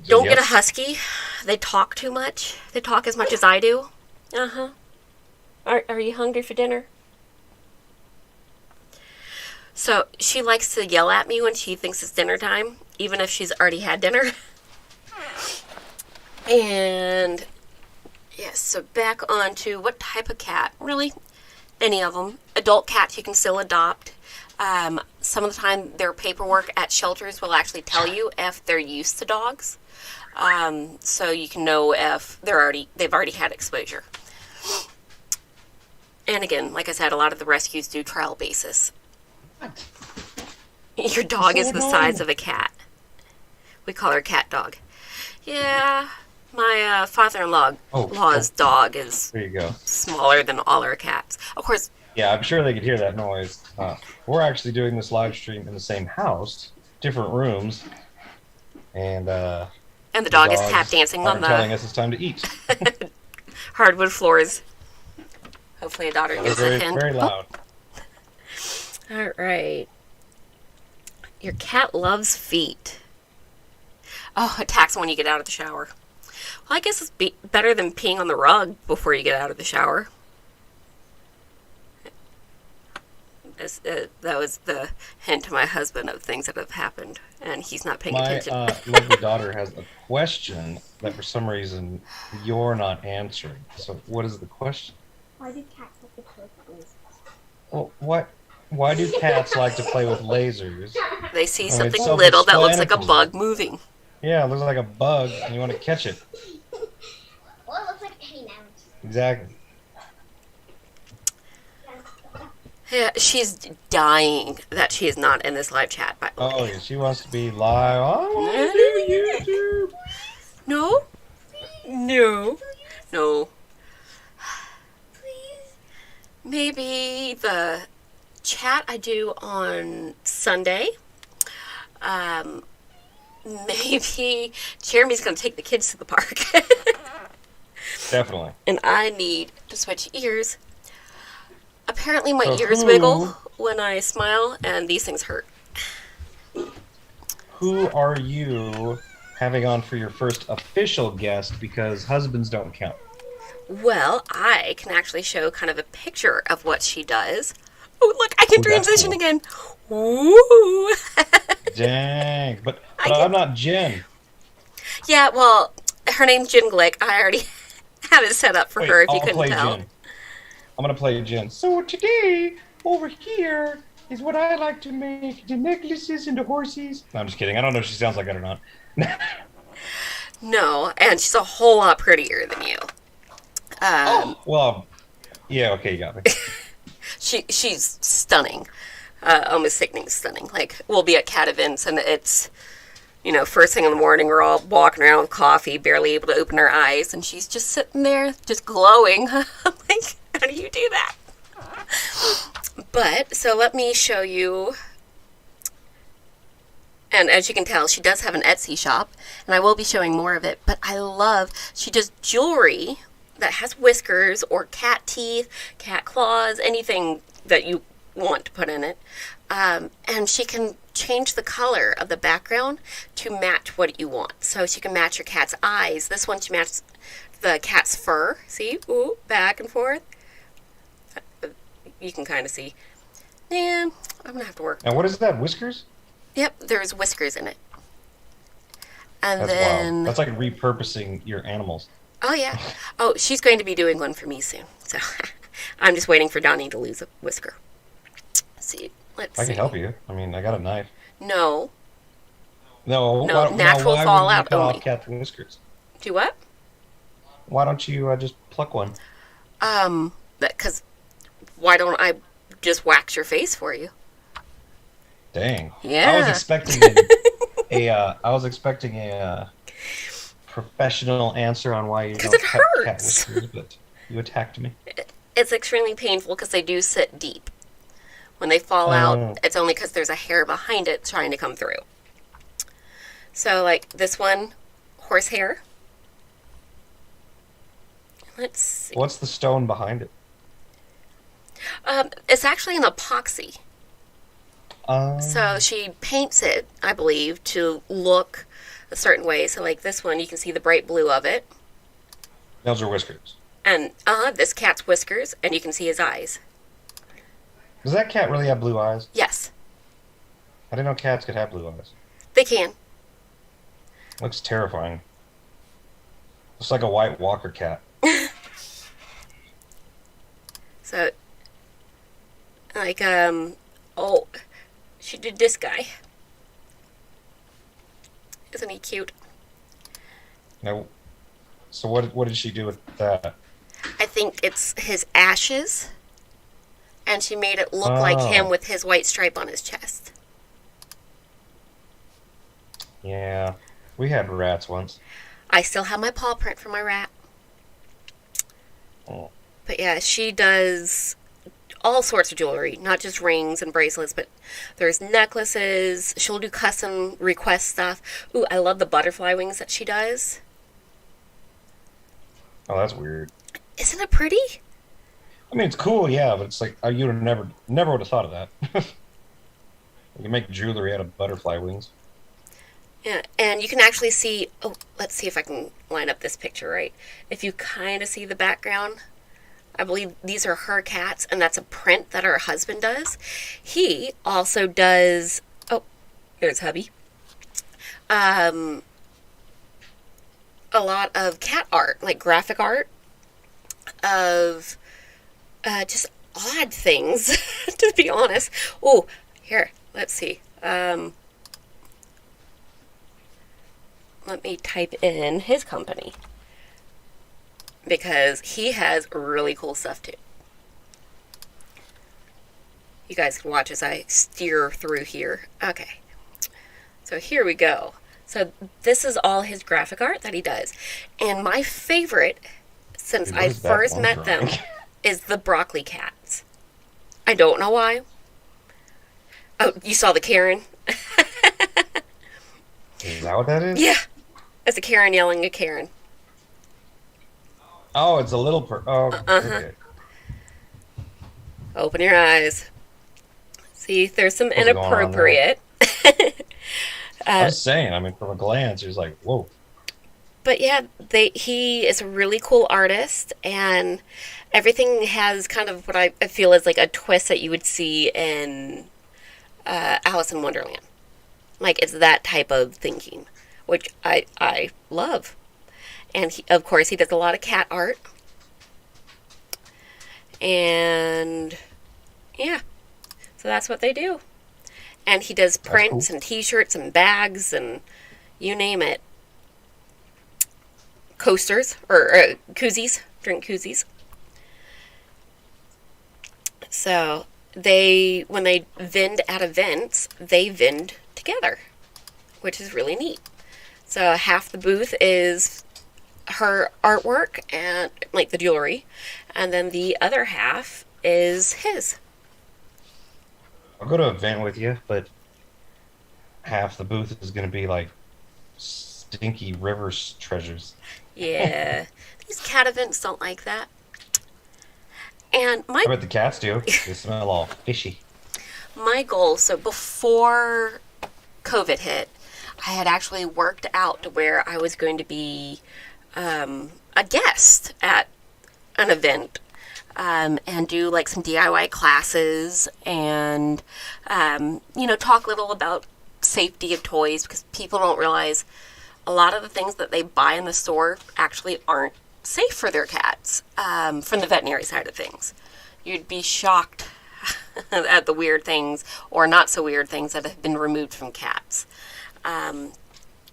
Don't get a Yes. husky. They talk too much. They talk as much as I do. Uh-huh. Are you hungry for dinner? So she likes to yell at me when she thinks it's dinner time, even if she's already had dinner. And yes, so back on to what type of cat? Really, any of them. Adult cats you can still adopt. Some of the time, their paperwork at shelters will actually tell you if they're used to dogs, so you can know if they've already had exposure. And again, like I said, a lot of the rescues do trial basis. What? Your dog So is the annoying. size of a cat. We call her cat dog. Yeah, my father-in-law's Oh. dog is There you go. smaller than all our cats. Of course, Yeah, I'm sure they could hear that noise. We're actually doing this live stream in the same house, different rooms, and and the dog is dogs tap dancing are on telling the us it's time to eat. hardwood floors. Hopefully, a daughter They're gets a very, hint. very loud. All right. Your cat loves feet. Oh, attacks when you get out of the shower. Well, I guess it's better than peeing on the rug before you get out of the shower. That was the hint to my husband of things that have happened, and he's not paying My attention. lovely daughter has a question that for some reason you're not answering. So, what is the question? Why do cats have to play with lasers? Well, what? Why do cats like to play with lasers? They see it's something little that looks like a self-explanatory. bug moving. Yeah, it looks like a bug, and you want to catch it. Well, it looks like a hay now. Exactly. Yeah, she's dying that she is not in this live chat, by the way. Oh, yeah, she wants to be live. I want to do YouTube. No? No. No. Maybe the chat I do on Sunday. Maybe Jeremy's going to take the kids to the park. Definitely. And I need to switch ears. Apparently my So ears wiggle when I smile, and these things hurt. Who are you having on for your first official guest? Because husbands don't count. Well, I can actually show kind of a picture of what she does. Oh, look, I can Ooh, that's transition cool. again. Woo! Dang. But I can- I'm not Jen. Yeah, well, her name's Jen Glick. I already have it set up for Wait, her, if you I'll couldn't play tell. Jen. I'm going to play Jen. So today, over here, is what I like to make. The necklaces and the horses. No, I'm just kidding. I don't know if she sounds like that or not. No, and she's a whole lot prettier than you. Well, yeah, okay, you got me. She's stunning. Almost sickening stunning. Like, we'll be at cat events, and it's, first thing in the morning, we're all walking around with coffee, barely able to open our eyes, and she's just sitting there, just glowing. I'm like, how do you do that? But, so let me show you. And as you can tell, she does have an Etsy shop, and I will be showing more of it. But she does jewelry that has whiskers or cat teeth, cat claws, anything that you want to put in it. And she can change the color of the background to match what you want. So she can match your cat's eyes. This one, she matches the cat's fur. See? Ooh, back and forth. You can kind of see. And I'm going to have to work. Now, what is that? Whiskers? Yep, there's whiskers in it. And That's then... wild. That's like repurposing your animals. Oh, yeah. Oh, she's going to be doing one for me soon. So I'm just waiting for Donnie to lose a whisker. Let's see. I can help you. I mean, I got a knife. No. No, No, natural why fallout wouldn't you cut only. off cat's whiskers? Do what? Why don't you just pluck one? Because why don't I just wax your face for you? Dang. Yeah. I was expecting a professional answer on why you 'Cause don't it cut cat hurts. whiskers, but you attacked me. It's extremely painful because they do sit deep. When they fall Oh. out, it's only because there's a hair behind it trying to come through. So, like this one, horsehair. Let's see. What's the stone behind it? It's actually an epoxy. So Um, she paints it, I believe, to look a certain way. So, like this one, you can see the bright blue of it. Nails or whiskers? And this cat's whiskers, and you can see his eyes. Does that cat really have blue eyes? Yes, I didn't know cats could have blue eyes. they can. Looks terrifying. Looks like a white walker cat. So, like, oh, she did this guy. Isn't he cute? Now, so what did she do with that? I think it's his ashes, and she made it look like him Oh, with his white stripe on his chest. yeah. We had rats once. I still have my paw print for my rat. Oh. But yeah, she does all sorts of jewelry, not just rings and bracelets, but there's necklaces. She'll do custom request stuff. Ooh, I love the butterfly wings that she does. Oh, that's weird. Isn't it pretty? I mean, it's cool, yeah, but it's like you would have never would have thought of that. You make jewelry out of butterfly wings. Yeah, and you can actually see. Oh, let's see if I can line up this picture right. If you kind of see the background, I believe these are her cats, and that's a print that her husband does. He also does. Oh, there's hubby. Um, a lot of cat art, like graphic art of just odd things, to be honest. Oh, here, let's see. Let me type in his company because he has really cool stuff too. You guys can watch as I steer through here. Okay, so here we go. So this is all his graphic art that he does. And my favorite, since Dude, what I is that first one met them, drawing? is the broccoli cats. I don't know why. Oh, you saw the Karen? Is that what that is? Yeah, it's a Karen yelling at Karen. Oh, it's a little oh, okay. Open your eyes. See, there's some What's going on there? inappropriate. I was saying, I mean, from a glance, it was like, whoa. But yeah, he is a really cool artist, and everything has kind of what I feel is like a twist that you would see in Alice in Wonderland. Like, it's that type of thinking, which I love. And of course, he does a lot of cat art. And yeah, so that's what they do. And he does That's prints cool. and t-shirts and bags and you name it. Coasters or koozies, drink koozies. So when they vend at events, they vend together, which is really neat. So half the booth is her artwork and like the jewelry, and then the other half is his. I'll go to an event with you, but half the booth is going to be like stinky river treasures. Yeah, these cat events don't like that. And I bet the cats do. They smell all fishy. my goal, so before COVID hit, I had actually worked out to where I was going to be a guest at an event and do like some DIY classes and, talk a little about safety of toys because people don't realize a lot of the things that they buy in the store actually aren't safe for their cats from the veterinary side of things. You'd be shocked at the weird things or not so weird things that have been removed from cats.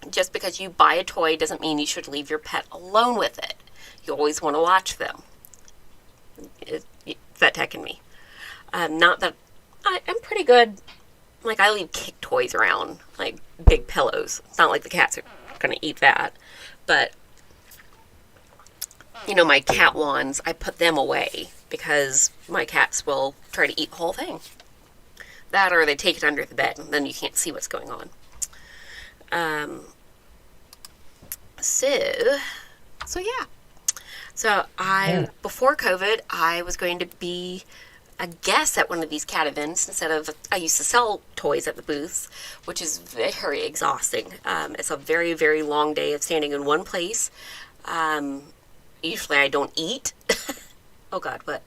Just because you buy a toy doesn't mean you should leave your pet alone with it. You always want to watch them. Vet tech in me. Not that I'm pretty good. Like, I leave kick toys around, like big pillows. It's not like the cats are going to eat that. But, my cat wands, I put them away because my cats will try to eat the whole thing. That or they take it under the bed and then you can't see what's going on. Um, so, so yeah. So Yeah. before COVID, I was going to be a guest at one of these cat events instead of, I used to sell toys at the booths, which is very exhausting. It's a very, very long day of standing in one place. Um, Usually I don't eat. Oh God, what?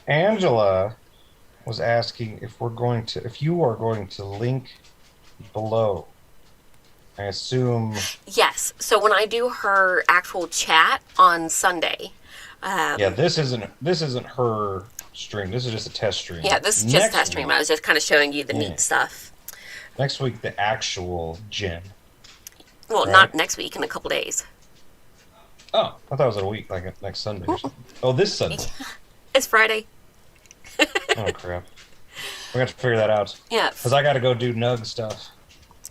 Angela was asking if you are going to link below. I assume. Yes. So when I do her actual chat on Sunday, Yeah, this isn't her stream. This is just a test stream. yeah, this is just Next test stream. week, I was just kind of showing you the yeah. neat stuff. Next week, the actual Jen. Well, Right. not next week, in a couple days. Oh, I thought it was a week, like next Sunday or something. Oh, this Sunday. It's Friday. Oh crap. We have to figure that out Yeah, because I got to go do Nug stuff.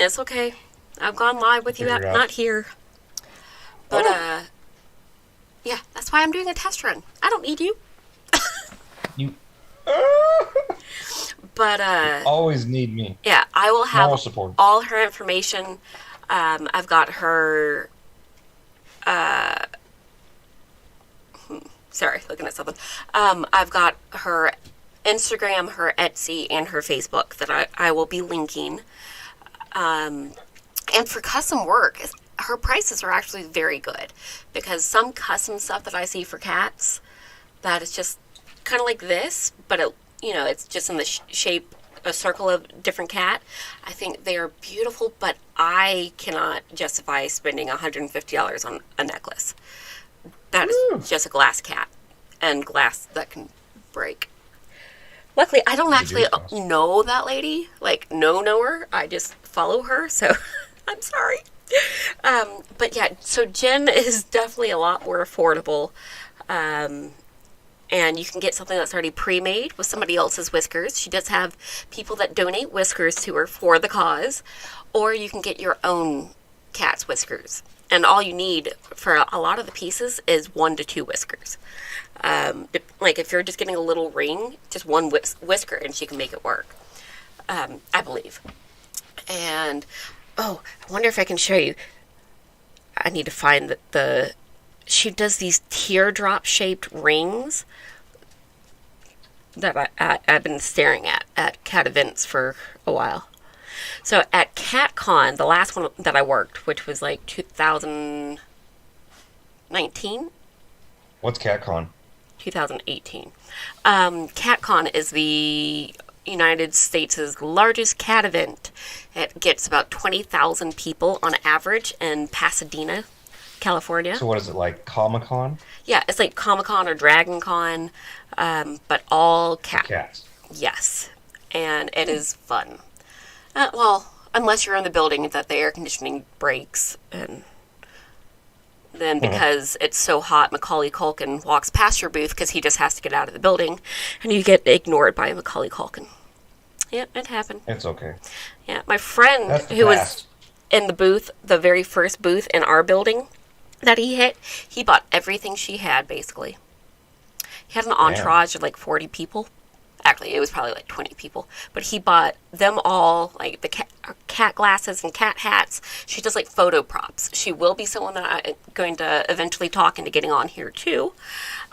it's okay. I've gone live with you, Figure it out. not here. But, Oh. yeah, that's why I'm doing a test run. I don't need you. You But, always need me. yeah, I will have Moral support. all her information. I've got her, sorry, looking at something. I've got her Instagram, her Etsy, and her Facebook that I will be linking. And for custom work, her prices are actually very good because some custom stuff that I see for cats that is just kind of like this, but it's just in the shape, a circle of different cat. I think they are beautiful, but I cannot justify spending $150 on a necklace. That is just a glass cat and glass that can break. Luckily, I don't actually know that lady, know her. I just follow her, so I'm sorry. But yeah, so Jen is definitely a lot more affordable. And you can get something that's already pre-made with somebody else's whiskers. She does have people that donate whiskers to her for the cause. Or you can get your own cat's whiskers. And all you need for a lot of the pieces is 1 to 2 whiskers. Like if you're just getting a little ring, just one whisker and she can make it work. I believe. And, I wonder if I can show you. I need to find she does these teardrop shaped rings that I've been staring at cat events for a while. So at CatCon, the last one that I worked, which was like 2019, What's CatCon? 2018. CatCon is the United States' largest cat event. It gets about 20,000 people on average in Pasadena, California. So what is it, like Comic-Con? Yeah, it's like Comic-Con or Dragon Con, but all Cats. Yes, and it is fun. Well, unless you're in the building that the air conditioning breaks, and then because it's so hot, Macaulay Culkin walks past your booth because he just has to get out of the building, and you get ignored by Macaulay Culkin. Yep, it happened. It's okay. Yeah, my friend That's the who was past. in the booth, the very first booth in our building that he hit, he bought everything she had, basically. He had an entourage of like 40 people. Actually, it was probably like 20 people. But he bought them all, like the cat glasses and cat hats. She does like photo props. She will be someone that I'm going to eventually talk into getting on here too.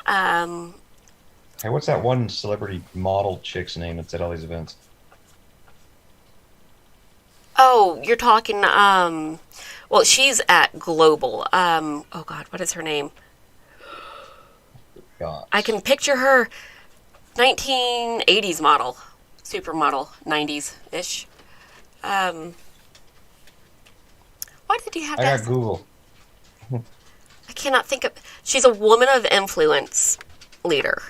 Hey, what's that one celebrity model chick's name that's at all these events? Oh, you're talking, well, she's at Global. Oh God, what is her name? God. I can picture her 1980s model, supermodel, 90s-ish. Why did you have I that? got Google. I cannot think of... She's a woman of influence leader.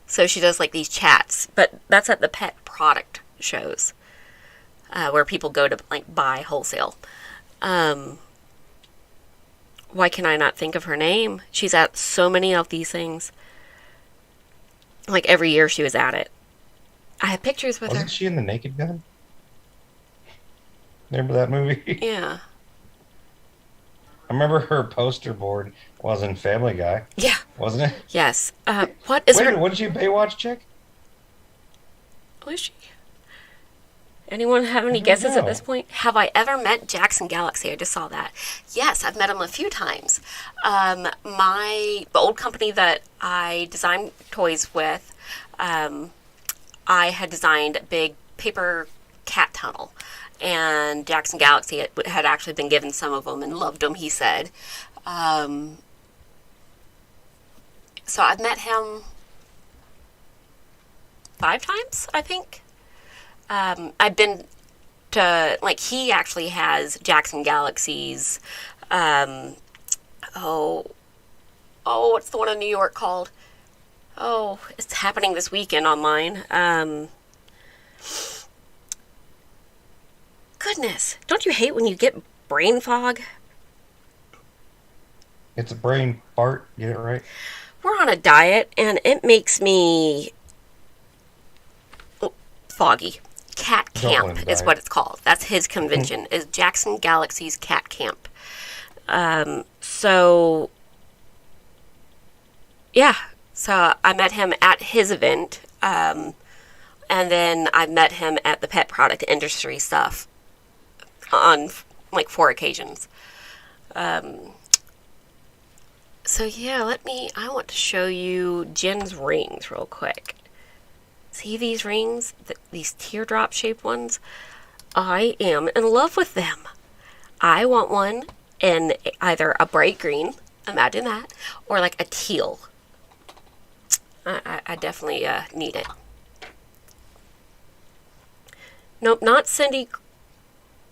So she does like these chats, but that's at the pet product shows, where people go to like buy wholesale. Why can I not think of her name? She's at so many of these things. Like every year she was at it. I have pictures with Wasn't her. she in The Naked Gun? Remember that movie? Yeah. I remember her poster board was in Family Guy, Yeah. wasn't it? Yes. What is Wait a her... minute, what did you Baywatch chick? Who is she? Anyone have any I don't guesses at this know. point? Have I ever met Jackson Galaxy? I just saw that. Yes, I've met him a few times. The old company that I designed toys with, I had designed a big paper cat tunnel, and Jackson Galaxy had actually been given some of them and loved them. He said. So I've met him 5 times, I think. I've been to, like, he actually has Jackson Galaxy's, oh, what's the one in New York called? Oh, it's happening this weekend online. Goodness, don't you hate when you get brain fog? It's a brain fart. Get it right? We're on a diet, and it makes me foggy. Cat Don't let Camp him is die. what it's called. That's his convention, is Jackson Galaxy's Cat Camp. So, yeah. So I met him at his event, and then I met him at the pet product industry stuff on, like, 4 occasions. So yeah, I want to show you Jen's rings real quick. See these rings? These teardrop shaped ones? I am in love with them. I want one in either a bright green, imagine that, or like a teal. I definitely need it. Nope, not Cindy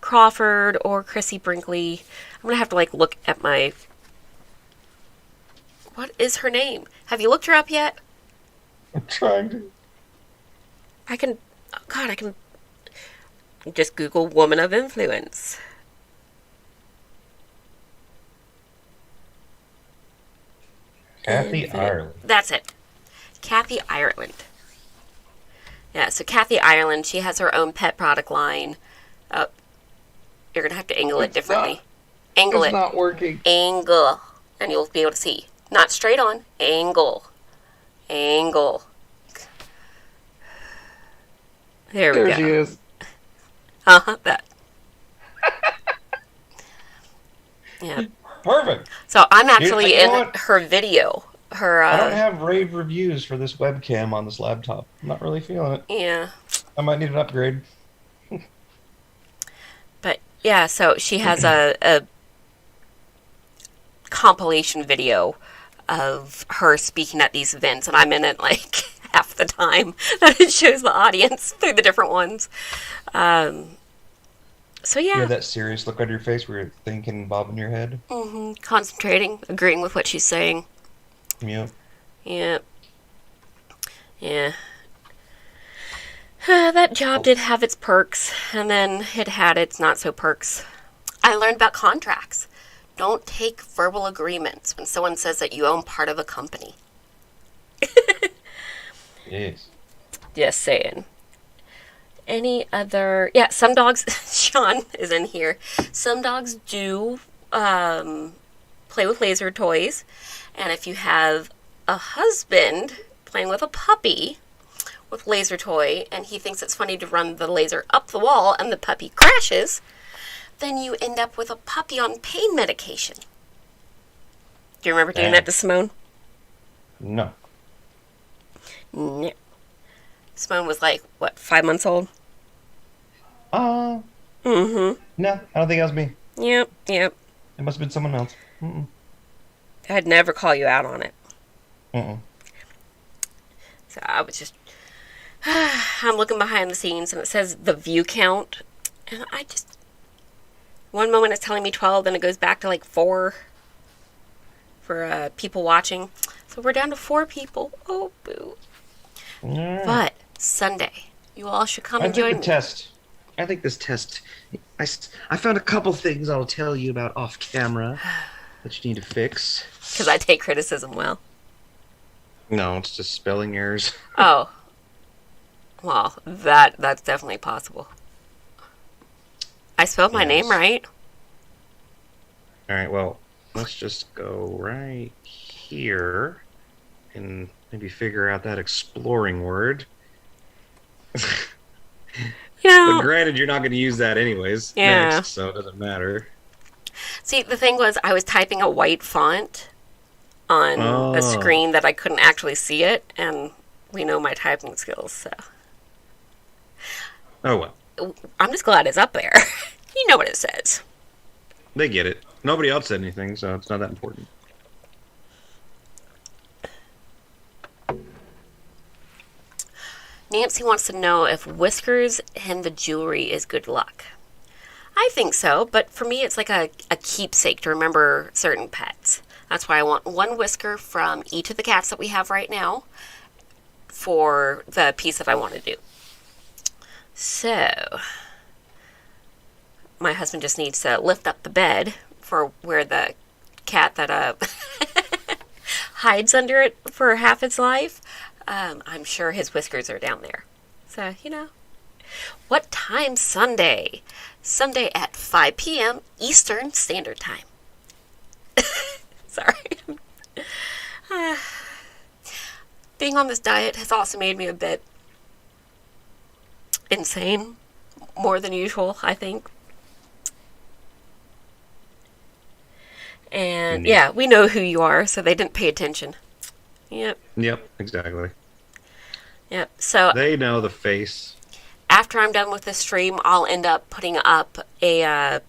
Crawford or Chrissy Brinkley. I'm going to have to, like, look at my... What is her name? Have you looked her up yet? I'm trying to. I can... Oh God, I can... Just Google woman of influence. Kathy Ireland. That's it. Kathy Ireland. Yeah, so Kathy Ireland, she has her own pet product line. Oh, you're going to have to angle it differently. Angle it. not working. Angle. And you'll be able to see. Not straight on. Angle. Angle. There we There she go. is. That. Yeah. Perfect. So I'm actually You know in what? her video. Her, I don't have rave reviews for this webcam on this laptop. I'm not really feeling it. yeah. I might need an upgrade. But yeah, so she has a compilation video of her speaking at these events, and I'm in it like half the time that it shows the audience through the different ones. So You yeah, have that serious look on your face where you're thinking, bobbing your head. concentrating, agreeing with what she's saying. Yep. Yeah. Yeah. That job did have its perks, and then it had its not so perks. I learned about contracts. Don't take verbal agreements when someone says that you own part of a company. Yes. Just saying. Any other... Yeah, some dogs... Sean is in here. Some dogs do play with laser toys. And if you have a husband playing with a puppy with laser toy, and he thinks it's funny to run the laser up the wall and the puppy crashes, then you end up with a puppy on pain medication. Do you remember doing that to Simone? No. No. Simone was like, what, 5 months old? No, I don't think that was me. Yep. It must have been someone else. I'd never call you out on it. Mm-mm. So I was just... I'm looking behind the scenes, and it says the view count. And I just... One moment it's telling me 12, then it goes back to like 4 for people watching. So we're down to 4 people. Oh, boo. Yeah. But Sunday, you all should come I and think join the me. test. I think this test. I found a couple things I'll tell you about off camera that you need to fix. Because I take criticism well. No, it's just spelling errors. Oh. Well, that's definitely possible. I spelled my name Yes. right. All right, well, let's just go right here and maybe figure out that exploring word. You But know, granted, you're not going to use that anyways Yeah. next, so it doesn't matter. see, the thing was, I was typing a white font on a Oh, screen that I couldn't actually see it, and we know my typing skills, so oh well, I'm just glad it's up there. You know what it says. they get it. Nobody else said anything, so it's not that important. Nancy wants to know if whiskers in the jewelry is good luck. I think so, but for me, it's like a keepsake to remember certain pets. That's why I want one whisker from each of the cats that we have right now for the piece that I want to do. So, my husband just needs to lift up the bed for where the cat that hides under it for half its life. I'm sure his whiskers are down there. So, What time Sunday? Sunday at 5 p.m. Eastern Standard Time. Sorry. Being on this diet has also made me a bit insane. More than usual, I think. And Neat. yeah, we know who you are, so they didn't pay attention. Yep. Yep, exactly. Yep. So They know the face. after I'm done with this stream, I'll end up putting up a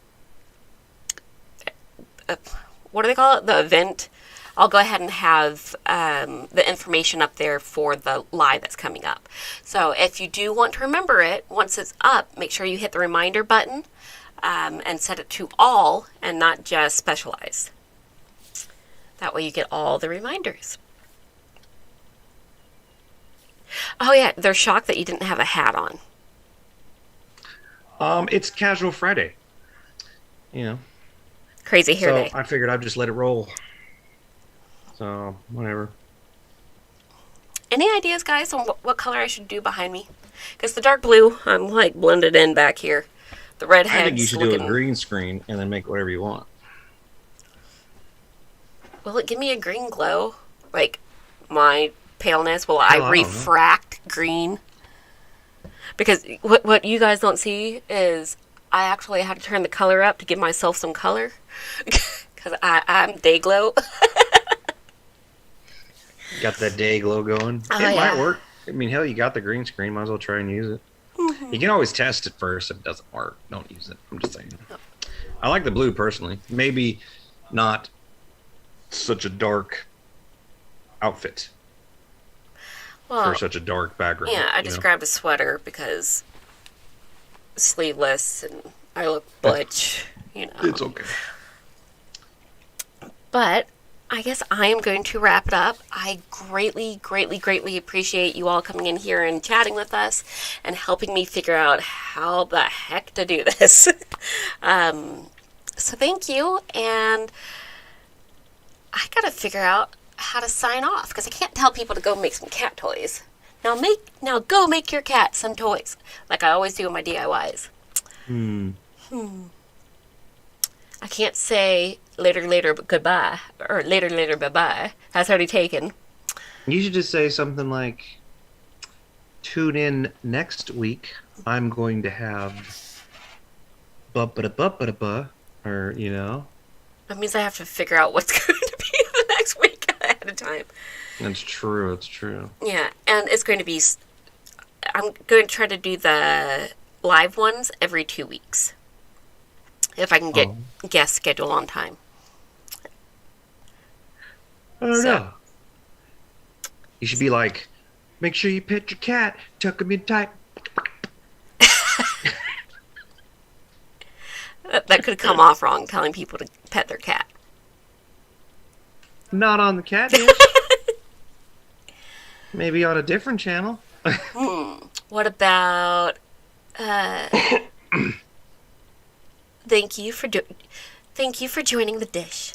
what do they call it? The event. I'll go ahead and have the information up there for the live that's coming up. So if you do want to remember it, once it's up, make sure you hit the reminder button and set it to all and not just specialized. That way you get all the reminders. Oh yeah, they're shocked that you didn't have a hat on. It's Casual Friday. Crazy hair So day. I figured I'd just let it roll. So whatever. Any ideas, guys, on what color I should do behind me? Because the dark blue, I'm like blended in back here. The red I head's think you should looking. do a green screen and then make whatever you want. Will it give me a green glow? Like my paleness? Will I Hell, I don't know. refract green? Because what you guys don't see is I actually had to turn the color up to give myself some color. Because I'm day glow. Got that day glow going. Oh, It yeah. might work. I mean, hell, you got the green screen. Might as well try and use it. You can always test it first. If it doesn't work, don't use it. I'm just saying. I like the blue personally. Maybe not such a dark outfit Well, for such a dark background. yeah, I you just know? grabbed a sweater because sleeveless and I look butch, It's okay. But I guess I am going to wrap it up. I greatly, greatly, greatly appreciate you all coming in here and chatting with us and helping me figure out how the heck to do this. So thank you, and I gotta figure out how to sign off because I can't tell people to go make some cat toys. Now go make your cat some toys, like I always do in my DIYs. I can't say later, but goodbye, or later, bye-bye. That's already taken. You should just say something like, "Tune in next week. I'm going to have ba-ba-da-ba-ba-da-ba," or That means I have to figure out what's going to be the next week ahead of time. That's true. It's true. Yeah, and it's going to be... I'm going to try to do the live ones every 2 weeks. If I can get guest schedule on time. I don't So- know. You should be like, "Make sure you pet your cat. Tuck him in tight." That could come off wrong, telling people to pet their cat. Not on the cat dish. Maybe on a different channel. What about... Thank you for joining the dish.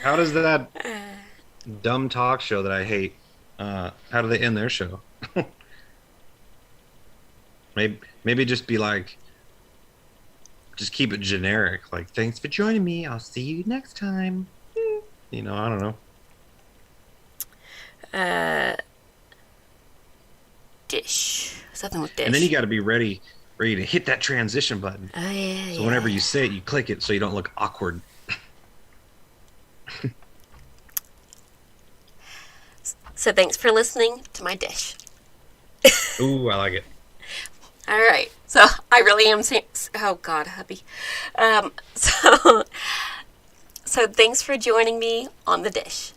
How does that dumb talk show that I hate? How do they end their show? maybe just be like, just keep it generic. Like, "Thanks for joining me. I'll see you next time." I don't know. Dish. So Something with dish. And then you got to be ready to hit that transition button. Oh, yeah, So whenever you say it, you click it so you don't look awkward. So thanks for listening to my dish. Ooh, I like it. All right. So I really am saying, oh God, hubby. So thanks for joining me on the dish.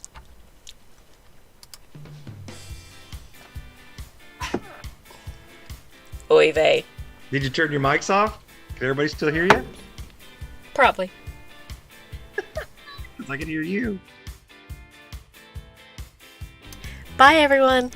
Oy vey. Did you turn your mics off? Can everybody still hear you? Probably. 'Cause I can hear you. Bye, everyone.